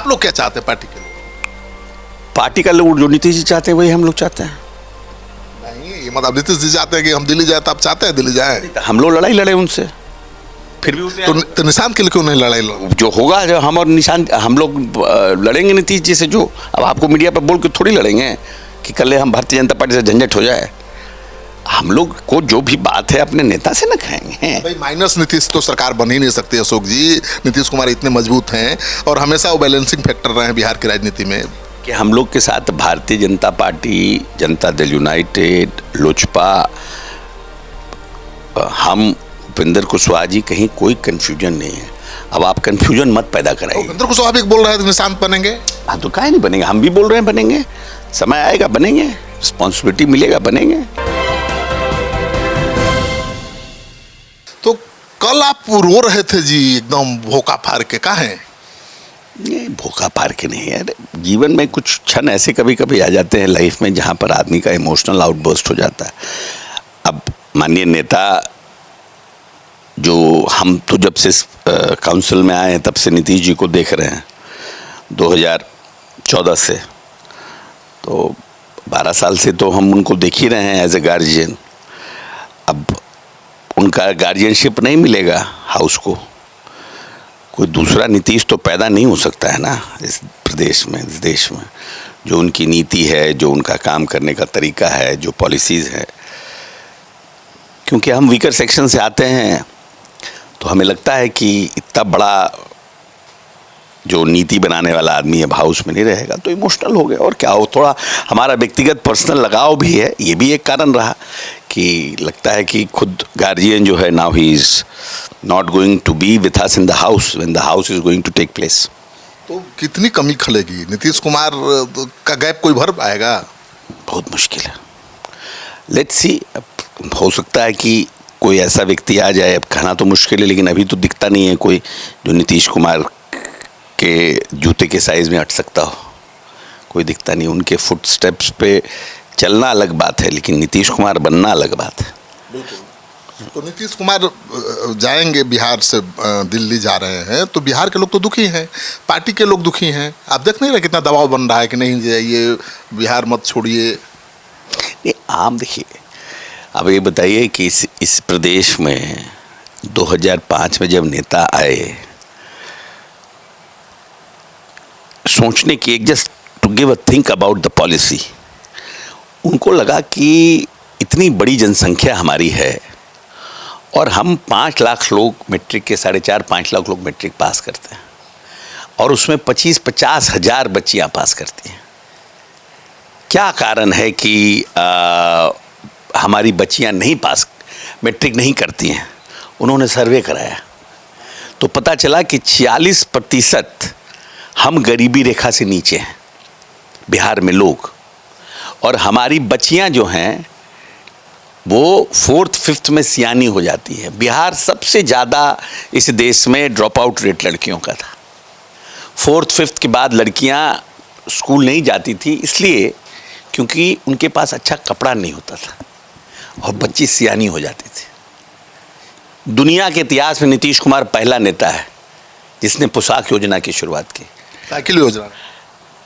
आप लोग क्या चाहते हैं पार्टी के लोग? पार्टी का लोग जो नीतीश जी चाहते हैं वही हम लोग चाहते हैं। नहीं, ये मतलब नीतीश जी चाहते हैं कि हम दिल्ली जाए, तो आप चाहते हैं दिल्ली जाए? हम लोग लड़ाई लड़े उनसे, फिर भी तो निशांत के लिए क्यों नहीं लड़ाई लड़े? जो होगा, जो हम और निशान हम लोग लड़ेंगे नीतीश जी से। जो अब आपको मीडिया पर बोल के थोड़ी लड़ेंगे कि कल हम भारतीय जनता पार्टी से झंझट हो जाए। हम लोग को जो भी बात है अपने नेता से न खाएंगे। भाई माइनस नीतीश तो सरकार बन ही नहीं सकती अशोक जी। नीतीश कुमार इतने मजबूत हैं और हमेशा वो बैलेंसिंग फैक्टर रहे हैं बिहार की राजनीति में। कि हम लोग के साथ भारतीय जनता पार्टी, जनता दल यूनाइटेड, लोजपा, हम, उपेंद्र कुशवाहा जी, कहीं कोई कंफ्यूजन नहीं है। अब आप कंफ्यूजन मत पैदा कराइए। उपेंद्र कुशवाहा भी बोल रहे हैं निशांत बनेंगे। हाँ, तो काहे नहीं बनेंगे? हम भी बोल रहे हैं बनेंगे, समय आएगा बनेंगे, रिस्पॉन्सिबिलिटी मिलेगा बनेंगे। तो कल आप रो रहे थे जी एकदम भोका फाड़ के, काहे? ये भोका फाड़ के नहीं है, जीवन में कुछ क्षण ऐसे कभी कभी आ जाते हैं लाइफ में जहाँ पर आदमी का इमोशनल आउटबर्स्ट हो जाता है। अब माननीय नेता, जो हम तो जब से काउंसिल में आए हैं तब से नीतीश जी को देख रहे हैं 2014 से, तो 12 साल से तो हम उनको देख ही रहे हैं एज ए गार्जियन। अब उनका गार्जियनशिप नहीं मिलेगा हाउस को, कोई दूसरा नीतीश तो पैदा नहीं हो सकता है ना इस प्रदेश में, इस देश में। जो उनकी नीति है, जो उनका काम करने का तरीका है, जो पॉलिसीज़ है, क्योंकि हम वीकर सेक्शन से आते हैं तो हमें लगता है कि इतना बड़ा जो नीति बनाने वाला आदमी अब हाउस में नहीं रहेगा तो इमोशनल हो गया। और क्या हो, थोड़ा हमारा व्यक्तिगत पर्सनल लगाव भी है, ये भी एक कारण रहा कि लगता है कि खुद गार्जियन जो है, now he is not going to be with us in the house when the house is going to take place. तो कितनी कमी खलेगी? नीतीश कुमार का गैप कोई भर पाएगा? बहुत मुश्किल है। लेट्स सी, हो सकता है कि कोई ऐसा व्यक्ति आ जाए, अब कहना तो मुश्किल है, लेकिन अभी तो दिखता नहीं है कोई जो नीतीश कुमार के जूते के साइज़ में अट सकता हो। कोई दिखता नहीं। उनके फुट स्टेप्स पे चलना अलग बात है, लेकिन नीतीश कुमार बनना अलग बात है। बिल्कुल। तो नीतीश कुमार जाएंगे, बिहार से दिल्ली जा रहे हैं, तो बिहार के लोग तो दुखी हैं, पार्टी के लोग दुखी हैं। आप देख नहीं रहे कितना दबाव बन रहा है कि नहीं जाइए, बिहार मत छोड़िए? ये आम, देखिए, अब ये बताइए कि इस प्रदेश में 2005 में जब नेता आए, सोचने की, एक just to give a think about the policy, उनको लगा कि इतनी बड़ी जनसंख्या हमारी है और हम 5 लाख लोग मैट्रिक के, 4.5-5 लाख लोग मैट्रिक पास करते हैं और उसमें 25-50 हज़ार बच्चियाँ पास करती हैं। क्या कारण है कि हमारी बच्चियाँ नहीं पास, मैट्रिक नहीं करती हैं? उन्होंने सर्वे कराया तो पता चला कि 46% हम गरीबी रेखा से नीचे हैं बिहार में लोग, और हमारी बच्चियां जो हैं वो 4th 5th में सियानी हो जाती है। बिहार सबसे ज़्यादा इस देश में ड्रॉप आउट रेट लड़कियों का था। 4th 5th के बाद लड़कियां स्कूल नहीं जाती थी, इसलिए क्योंकि उनके पास अच्छा कपड़ा नहीं होता था और बच्ची सियानी हो जाती थी। दुनिया के इतिहास में नीतीश कुमार पहला नेता है जिसने पोशाक योजना की शुरुआत की। साइकिल योजना,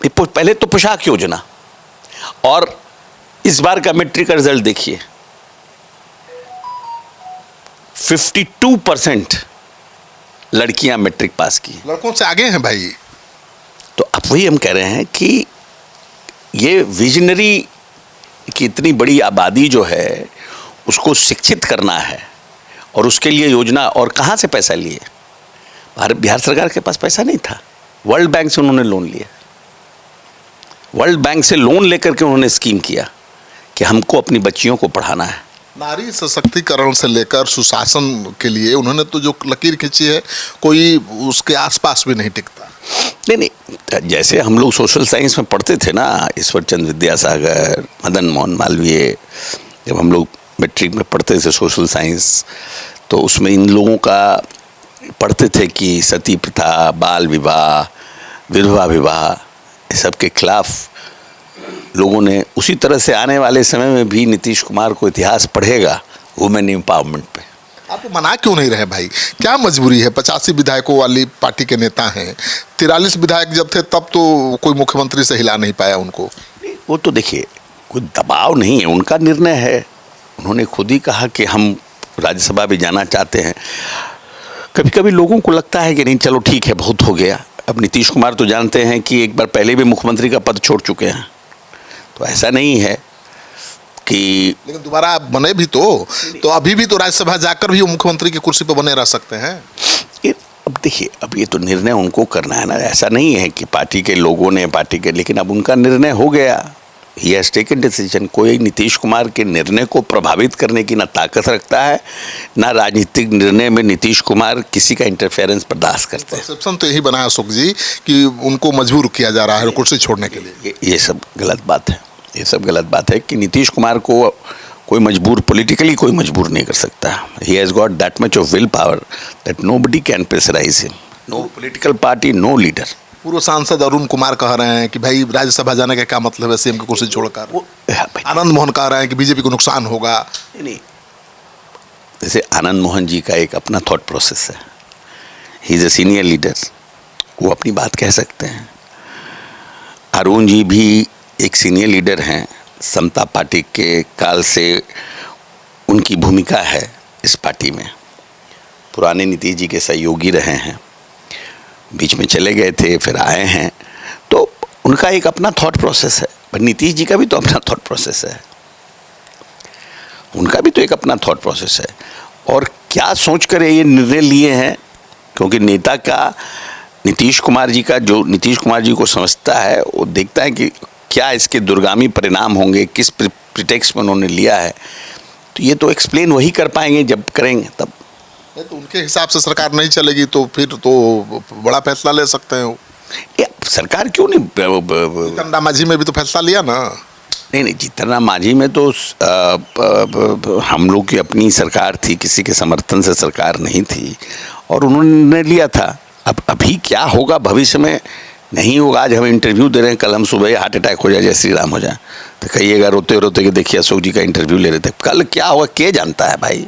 पहले तो पोशाक योजना, और इस बार का मैट्रिक का रिजल्ट देखिए, 52% लड़कियां मैट्रिक पास की। लड़कों से आगे हैं भाई। तो अब वही हम कह रहे हैं कि ये विजनरी की इतनी बड़ी आबादी जो है उसको शिक्षित करना है, और उसके लिए योजना, और कहाँ से पैसा लिए? बिहार सरकार के पास पैसा नहीं था, वर्ल्ड बैंक से उन्होंने लोन लिया। वर्ल्ड बैंक से लोन लेकर के उन्होंने स्कीम किया कि हमको अपनी बच्चियों को पढ़ाना है। नारी सशक्तिकरण से लेकर सुशासन के लिए उन्होंने तो जो लकीर खींची है, कोई उसके आसपास भी नहीं टिकता। नहीं, जैसे हम लोग सोशल साइंस में पढ़ते थे ना, ईश्वर चंद्र विद्यासागर, मदन मोहन मालवीय, जब हम लोग मैट्रिक में पढ़ते थे सोशल साइंस, तो उसमें इन लोगों का पढ़ते थे कि सती प्रथा, बाल विवाह, विधवा विवाह, इस सब के खिलाफ लोगों ने, उसी तरह से आने वाले समय में भी नीतीश कुमार को इतिहास पढ़ेगा वुमेन एम्पावरमेंट पे। आप मना क्यों नहीं रहे भाई? क्या मजबूरी है? 85 विधायकों वाली पार्टी के नेता हैं, 43 विधायक जब थे तब तो कोई मुख्यमंत्री से हिला नहीं पाया उनको। वो तो देखिए कोई दबाव नहीं है, उनका निर्णय है। उन्होंने खुद ही कहा कि हम राज्यसभा भी जाना चाहते हैं। कभी कभी लोगों को लगता है कि नहीं चलो ठीक है बहुत हो गया। अब नीतीश कुमार तो जानते हैं कि एक बार पहले भी मुख्यमंत्री का पद छोड़ चुके हैं, तो ऐसा नहीं है कि लेकिन दोबारा आप बने भी तो अभी भी तो राज्यसभा जाकर भी वो मुख्यमंत्री की कुर्सी पर बने रह सकते हैं। अब देखिए अब ये तो निर्णय उनको करना है ना। ऐसा नहीं है कि पार्टी के लोगों ने लेकिन अब उनका निर्णय हो गया। He has taken decision. कोई नीतीश कुमार के निर्णय को प्रभावित करने की ना ताकत रखता है, ना राजनीतिक निर्णय में नीतीश कुमार किसी का इंटरफेरेंस बर्दाश्त करते हैं। परसेप्शन तो यही बना है अशोक जी कि उनको मजबूर किया जा रहा है कुर्सी छोड़ने के लिए। ये सब गलत बात है। ये सब गलत बात है कि नीतीश कुमार को कोई मजबूर, पॉलिटिकली कोई मजबूर नहीं कर सकता। He has got that much of will power that nobody can pressurize him. No political party, no leader. पूर्व सांसद अरुण कुमार कह रहे हैं कि भाई राज्यसभा जाने का क्या मतलब है सीएम की कुर्सी छोड़कर। आनंद मोहन कह रहे हैं कि बीजेपी को नुकसान होगा। नहीं, जैसे आनंद मोहन जी का एक अपना थॉट प्रोसेस है। He is a senior leader, वो अपनी बात कह सकते हैं। अरुण जी भी एक सीनियर लीडर हैं, समता पार्टी के काल से उनकी भूमिका है इस पार्टी में। पुराने नीतीश जी के सहयोगी रहे हैं, बीच में चले गए थे फिर आए हैं, तो उनका एक अपना थॉट प्रोसेस है। पर नीतीश जी का भी तो अपना थॉट प्रोसेस है, उनका भी तो एक अपना थॉट प्रोसेस है। और क्या सोच कर ये निर्णय लिए हैं, क्योंकि नेता का नीतीश कुमार जी का जो नीतीश कुमार जी को समझता है, वो देखता है कि क्या इसके दूरगामी परिणाम होंगे, किस प्रिटेक्स्ट में उन्होंने लिया है। तो ये तो एक्सप्लेन वही कर पाएंगे जब करेंगे तब। तो उनके हिसाब से सरकार नहीं चलेगी तो फिर तो बड़ा फैसला ले सकते हैं वो। सरकार क्यों नहीं? टंडा माझी में भी तो फैसला लिया ना। नहीं, जितना माझी में तो हम लोग की अपनी सरकार थी, किसी के समर्थन से सरकार नहीं थी और उन्होंने निर्णय लिया था। अब अभी क्या होगा भविष्य में नहीं होगा। आज हम इंटरव्यू दे रहे हैं, कल हम सुबह हार्ट अटैक हो जाए, जय श्री राम हो जाए तो कहिएगा रोते रोते कि देखिए अशोक जी का इंटरव्यू ले रहे थे। कल क्या होगा क्या जानता है भाई?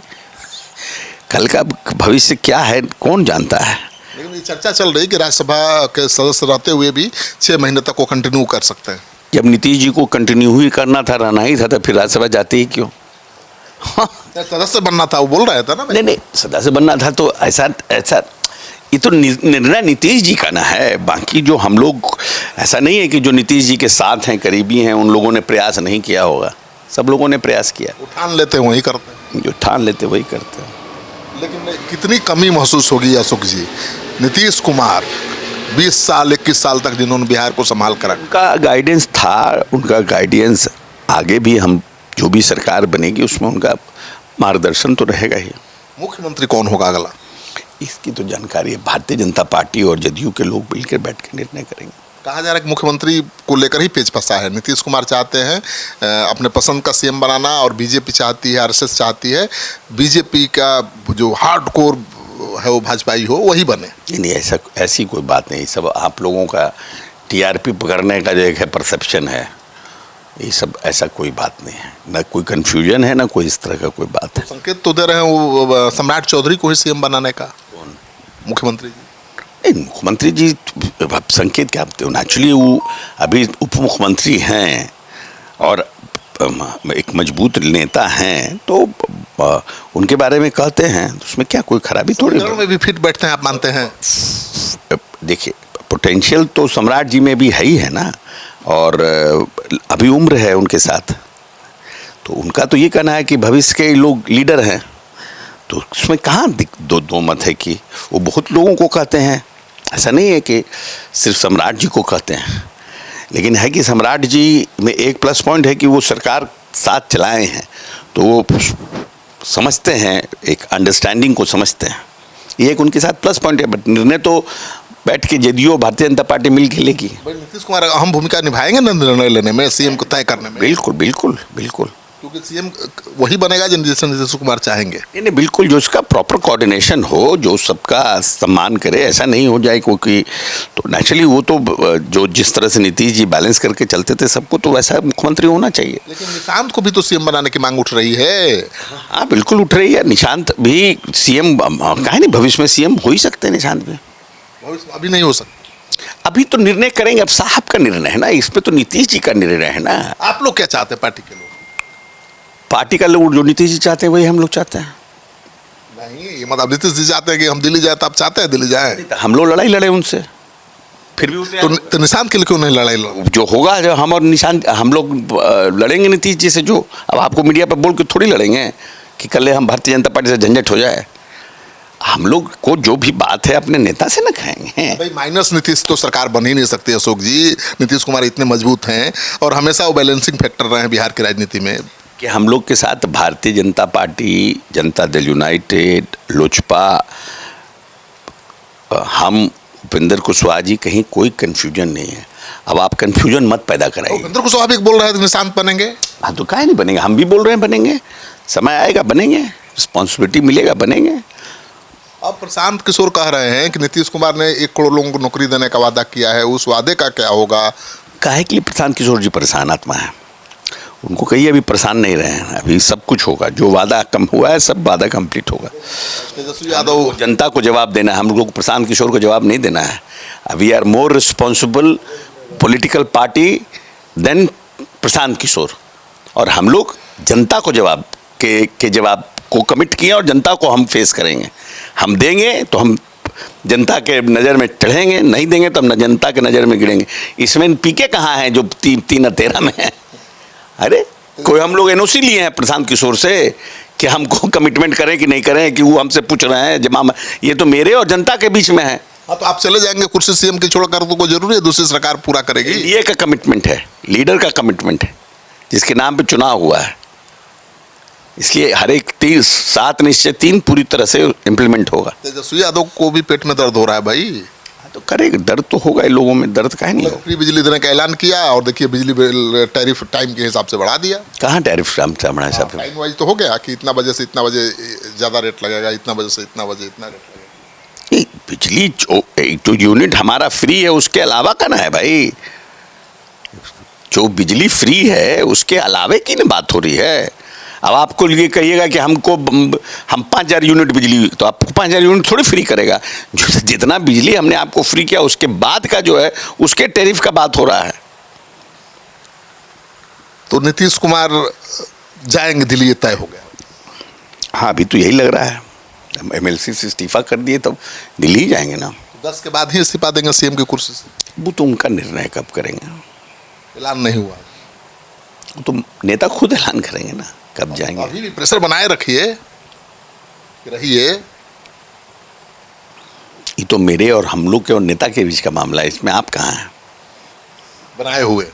कल का भविष्य क्या है कौन जानता है? लेकिन ये चर्चा चल रही कि राज्यसभा के सदस्य रहते हुए भी 6 महीने तक वो कंटिन्यू कर सकते हैं। जब नीतीश जी को कंटिन्यू ही करना था, रहना ही था, तो फिर राज्यसभा जाते ही क्यों? सदस्य बनना था, वो बोल रहे थे ना। नहीं, सदस्य बनना था तो ऐसा ये तो निर्णय नीतीश जी का ना है। बाकी जो हम लोग, ऐसा नहीं है कि जो नीतीश जी के साथ हैं, करीबी हैं, उन लोगों ने प्रयास नहीं किया होगा। सब लोगों ने प्रयास किया। ठान लेते वही करते हैं, जो ठान लेते वही करते हैं। लेकिन कितनी कमी महसूस होगी अशोक जी? नीतीश कुमार 20 साल 21 साल तक जिन्होंने बिहार को संभाल कर, उनका गाइडेंस था, उनका गाइडेंस आगे भी हम जो भी सरकार बनेगी उसमें उनका मार्गदर्शन तो रहेगा ही। मुख्यमंत्री कौन होगा अगला, इसकी तो जानकारी है भारतीय जनता पार्टी और जदयू के लोग मिलकर बैठ के निर्णय करेंगे। कहा जा रहा है कि मुख्यमंत्री को लेकर ही पेच फंसा है। नीतीश कुमार चाहते हैं अपने पसंद का सीएम बनाना और बीजेपी चाहती है, आरएसएस चाहती है बीजेपी का जो हार्डकोर है वो भाजपाई हो, वही बने। नहीं, ऐसी कोई बात नहीं। सब आप लोगों का टीआरपी पकड़ने का जो एक है परसेप्शन है, ये सब ऐसा कोई बात नहीं है। ना कोई कन्फ्यूजन है, ना कोई इस तरह का कोई बात है। संकेत तो दे रहे हैं वो सम्राट चौधरी को ही सीएम बनाने का। कौन? मुख्यमंत्री जी। नहीं, मुख्यमंत्री जी संकेत क्या होते हैं? एक्चुअली वो अभी उप मुख्यमंत्री हैं और एक मजबूत नेता हैं, तो उनके बारे में कहते हैं तो उसमें क्या कोई खराबी थोड़ी में भी फिट बैठते हैं, आप मानते हैं? देखिए पोटेंशियल तो सम्राट जी में भी है ही है ना, और अभी उम्र है उनके साथ, तो उनका तो ये कहना है कि भविष्य के लोग लीडर हैं। तो उसमें कहाँ दो मत है कि वो बहुत लोगों को कहते हैं। ऐसा नहीं है कि सिर्फ सम्राट जी को कहते हैं, लेकिन है कि सम्राट जी में एक प्लस पॉइंट है कि वो सरकार साथ चलाए हैं, तो वो समझते हैं, एक अंडरस्टैंडिंग को समझते हैं। ये एक उनके साथ प्लस पॉइंट है। बट निर्णय तो बैठ के जदयू भारतीय जनता पार्टी मिल के लेगी। नीतीश कुमार अहम भूमिका निभाएंगे ना निर्णय लेने में, सीएम को तय करने में? बिल्कुल बिल्कुल बिल्कुल। क्योंकि सीएम वही बनेगा जैसे नीतीश कुमार चाहेंगे। नहीं, बिल्कुल, जो उसका प्रॉपर कोऑर्डिनेशन हो, जो सबका सम्मान करे, ऐसा नहीं हो जाए क्योंकि तो नेचुरली वो तो जो जिस तरह से नीतीश जी बैलेंस करके चलते थे सबको, तो वैसा मुख्यमंत्री होना चाहिए। लेकिन निशांत को भी तो सीएम बनाने की मांग उठ रही है। हाँ, बिल्कुल उठ रही है। निशांत भी सीएम काहे नहीं, भविष्य में सीएम हो ही सकते हैं निशांत भी। अभी नहीं हो सकता। अभी तो निर्णय करेंगे, अब साहब का निर्णय है ना, इस पे तो नीतीश जी का निर्णय है ना। आप लोग क्या चाहते हैं पार्टी के लोग? पार्टी का लोग जो नीतीश जी चाहते हैं वही हम लोग चाहते हैं। नहीं, मतलब नीतीश जी चाहते हैं कि हम दिल्ली जाए, तो आप चाहते हैं दिल्ली जाए? हम लोग लड़ाई लड़े उनसे, फिर भी तो निशांत के लिए क्यों नहीं लड़ाई? जो होगा, जो हम और निशांत हम लोग लड़ेंगे नीतीश जी से। जो अब आपको मीडिया पर बोल के थोड़ी लड़ेंगे कि कल हम भारतीय जनता पार्टी से झंझट हो जाए। हम लोग को जो भी बात है अपने नेता से न खाएंगे। भाई, माइनस नीतीश तो सरकार बन ही नहीं सकती अशोक जी। नीतीश कुमार इतने मजबूत हैं और हमेशा वो बैलेंसिंग फैक्टर रहे हैं बिहार की राजनीति में। कि हम लोग के साथ भारतीय जनता पार्टी, जनता दल यूनाइटेड, लोजपा, हम, उपेंद्र कुशवाहा जी, कहीं कोई कन्फ्यूजन नहीं है। अब आप कन्फ्यूजन मत पैदा कराइए। उपेंद्र कुशवाहा भी बोल रहे हैं निशांत बनेंगे। हाँ, तो काहे नहीं बनेंगे, हम भी बोल रहे हैं बनेंगे, समय आएगा बनेंगे, रिस्पॉन्सिबिलिटी मिलेगा बनेंगे। अब प्रशांत किशोर कह रहे हैं कि नीतीश कुमार ने 1 करोड़ लोगों को नौकरी देने का वादा किया है, उस वादे का क्या होगा? काहे के लिए प्रशांत किशोर जी परेशान आत्मा है? उनको कहिए अभी परेशान नहीं रहे हैं, अभी सब कुछ होगा। जो वादा कम हुआ है सब वादा कंप्लीट होगा। तेजस्वी यादव जनता को जवाब देना है, हम लोग को प्रशांत किशोर को जवाब नहीं देना है। We are more responsible political party than Prashant Kishor, और हम लोग जनता को जवाब के जवाब को कमिट किए और जनता को हम फेस करेंगे। हम देंगे तो हम जनता के नज़र में चढ़ेंगे, नहीं देंगे तो हम जनता के नज़र में गिरेंगे। इसमें पीके कहाँ हैं जो 3-13 में है? अरे कोई हम लोग एनओसी लिए हैं प्रशांत किशोर से कि हमको कमिटमेंट करें कि नहीं करें, कि वो हमसे पूछ रहे हैं जमा। ये तो मेरे और जनता के बीच में है। हाँ, तो आप चले जाएंगे कुर्सी सीएम की छोड़कर, तो कोई जरूरी है दूसरी सरकार पूरा करेगी? ये का कमिटमेंट है, लीडर का कमिटमेंट है, जिसके नाम पे चुनाव हुआ है। इसलिए हर एक 7 निश्चय 3 पूरी तरह से इम्प्लीमेंट होगा। तेजस्वी यादव को भी पेट में दर्द हो रहा है भाई। तो करेगा, दर्द तो होगा, इन लोगों में दर्द काहे नहीं होगा। फ्री बिजली देने का ऐलान किया और देखिए बिजली बिल टैरिफ टाइम के हिसाब से बढ़ा दिया। कहाँ टैरिफ बढ़ा सब? टाइम वाइज तो हो गया कि इतना बजे से इतना बजे ज़्यादा रेट लगेगा, इतना बजे से इतना बजे इतना रेट लगेगा। बिजली जो यूनिट हमारा फ्री है उसके अलावा का ना है भाई। जो बिजली फ्री है उसके अलावे की ना बात हो रही है। अब आपको ये कहिएगा कि हम 5000 यूनिट बिजली, तो आपको 5000 यूनिट थोड़ी फ्री करेगा। जो जितना बिजली हमने आपको फ्री किया उसके बाद का जो है उसके टैरिफ का बात हो रहा है। तो नीतीश कुमार जाएंगे दिल्ली, ये तय हो गया? हाँ, अभी तो यही लग रहा है। MLC से इस्तीफा कर दिए तब दिल्ली जाएंगे ना। 10 के बाद ही इस्तीफा देंगे सीएम की कुर्सी से? वो तो उनका निर्णय कब करेंगे, ऐलान नहीं हुआ तो नेता खुद ऐलान करेंगे ना कब जाएंगे। अभी भी प्रेशर बनाए रखिए, रहिए। ये तो मेरे और हम लोग के और नेता के बीच का मामला है, इसमें आप कहाँ हैं? बनाए हुए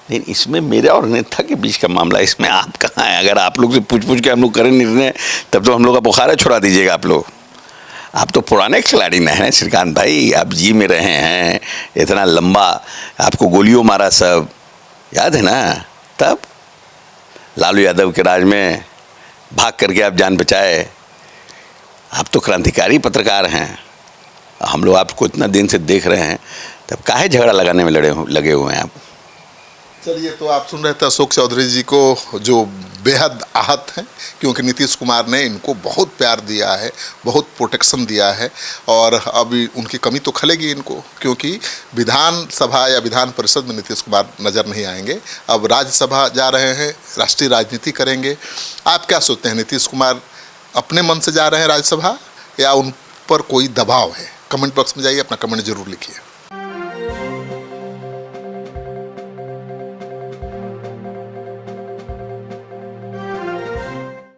नहीं, इसमें मेरे और नेता के बीच का मामला है, इसमें आप कहाँ हैं? अगर आप लोग से पूछ के हम लोग करें निर्णय, तब तो हम लोग का बुखार छुड़ा दीजिएगा आप लोग। आप तो पुराने खिलाड़ी नहीं हैं श्रीकांत भाई, आप जी में रहे हैं इतना लंबा, आपको गोलियों मारा सब याद है ना। तब लालू यादव के राज में भाग करके आप जान बचाए। आप तो क्रांतिकारी पत्रकार हैं, हम लोग आपको इतना दिन से देख रहे हैं, तब काहे झगड़ा लगाने में लगे हुए हैं आप? चलिए, तो आप सुन रहे थे अशोक चौधरी जी को, जो बेहद आहत हैं क्योंकि नीतीश कुमार ने इनको बहुत प्यार दिया है, बहुत प्रोटेक्शन दिया है, और अभी उनकी कमी तो खलेगी इनको, क्योंकि विधानसभा या विधान परिषद में नीतीश कुमार नज़र नहीं आएंगे। अब राज्यसभा जा रहे हैं, राष्ट्रीय राजनीति करेंगे। आप क्या सोचते हैं, नीतीश कुमार अपने मन से जा रहे हैं राज्यसभा या उन पर कोई दबाव है? कमेंट बॉक्स में जाइए, अपना कमेंट जरूर लिखिए।